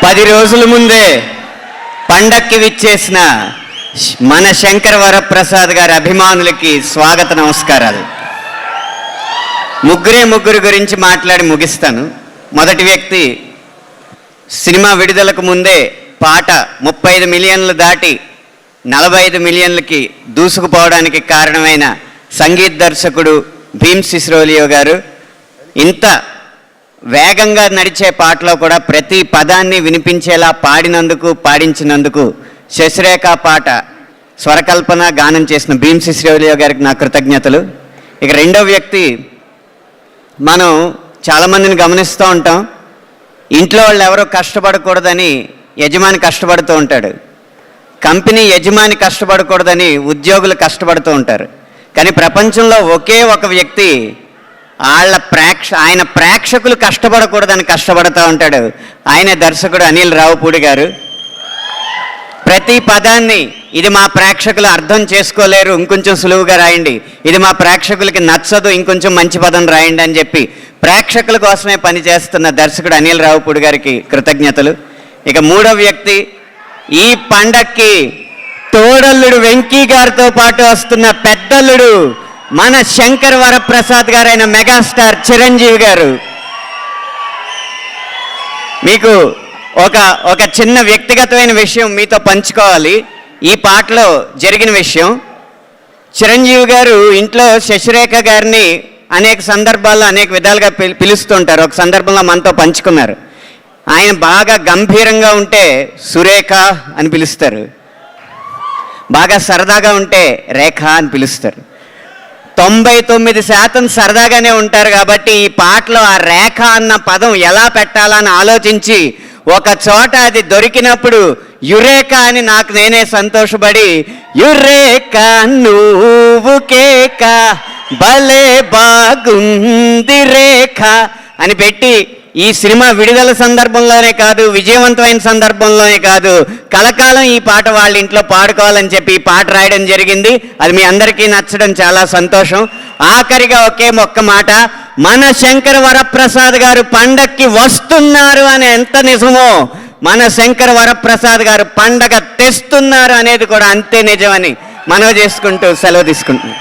10 రోజుల ముందే పండక్కి విచ్చేసిన మన శంకర వరప్రసాద్ గారి అభిమానులకి స్వాగత నమస్కారాలు. ముగ్గురు గురించి మాట్లాడి ముగిస్తాను. మొదటి వ్యక్తి, సినిమా విడుదలకు ముందే పాట 35 మిలియన్లు దాటి 45 మిలియన్లకి దూసుకుపోవడానికి కారణమైన సంగీత దర్శకుడు భీమ్ సిస్రోలియో గారు. ఇంత వేగంగా నడిచే పాటలో కూడా ప్రతి పదాన్ని వినిపించేలా పాడించినందుకు శశిరేఖ పాట స్వరకల్పన గానం చేసిన భీమ్ సిస్రోలియో గారికి నా కృతజ్ఞతలు. ఇక రెండో వ్యక్తి, మనం చాలామందిని గమనిస్తూ ఉంటాం, ఇంట్లో వాళ్ళు ఎవరో కష్టపడకూడదని యజమాని కష్టపడుతూ ఉంటాడు, కంపెనీ యజమాని కష్టపడకూడదని ఉద్యోగులు కష్టపడుతూ ఉంటారు. కానీ ప్రపంచంలో ఒకే ఒక వ్యక్తి ఆయన ప్రేక్షకులు కష్టపడకూడదని కష్టపడుతూ ఉంటాడు. ఆయన దర్శకుడు అనిల్ రావుపూడి గారు. ప్రతి పదాన్ని ఇది మా ప్రేక్షకులు అర్థం చేసుకోలేరు, ఇంకొంచెం సులువుగా రాయండి, ఇది మా ప్రేక్షకులకి నచ్చదు, ఇంకొంచెం మంచి పదం రాయండి అని చెప్పి ప్రేక్షకుల కోసమే పనిచేస్తున్న దర్శకుడు అనిల్ రావుపూడి గారికి కృతజ్ఞతలు. ఇక మూడో వ్యక్తి, ఈ పండక్కి తోడల్లుడు వెంకీ గారితో పాటు వస్తున్న పెద్దల్లుడు మన శంకర్ వరప్రసాద్ గారైన మెగాస్టార్ చిరంజీవి గారు. మీకు ఒక చిన్న వ్యక్తిగతమైన విషయం మీతో పంచుకోవాలి. ఈ పాటలో జరిగిన విషయం, చిరంజీవి గారు ఇంట్లో శశిరేఖ గారిని అనేక సందర్భాల్లో అనేక విధాలుగా పిలుస్తుంటారు. ఒక సందర్భంలో మనతో పంచుకున్నారు. ఆయన బాగా గంభీరంగా ఉంటే సురేఖ అని పిలుస్తారు, బాగా సరదాగా ఉంటే రేఖ అని పిలుస్తారు. 99% సరదాగానే ఉంటారు. కాబట్టి ఈ పాటలో ఆ రేఖ అన్న పదం ఎలా పెట్టాలని ఆలోచించి ఒక చోట అది దొరికినప్పుడు యురేఖ అని నాకు నేనే సంతోషపడి, యురేఖ నువ్వు కేక భలే బాగుంది రేఖ అని పెట్టి ఈ సినిమా విడుదల సందర్భంలోనే కాదు, విజయవంతమైన సందర్భంలోనే కాదు, కలకాలం ఈ పాట వాళ్ళ ఇంట్లో పాడుకోవాలని చెప్పి ఈ పాట రాయడం జరిగింది. అది మీ అందరికీ నచ్చడం చాలా సంతోషం. ఆఖరిగా ఒక్క మాట, మన శంకర వరప్రసాద్ గారు పండక్కి వస్తున్నారు అని ఎంత నిజమో, మన శంకర వరప్రసాద్ గారు పండగ తెస్తున్నారు అనేది కూడా అంతే నిజమని మనవి చేసుకుంటూ సెలవు తీసుకుంటున్నాను.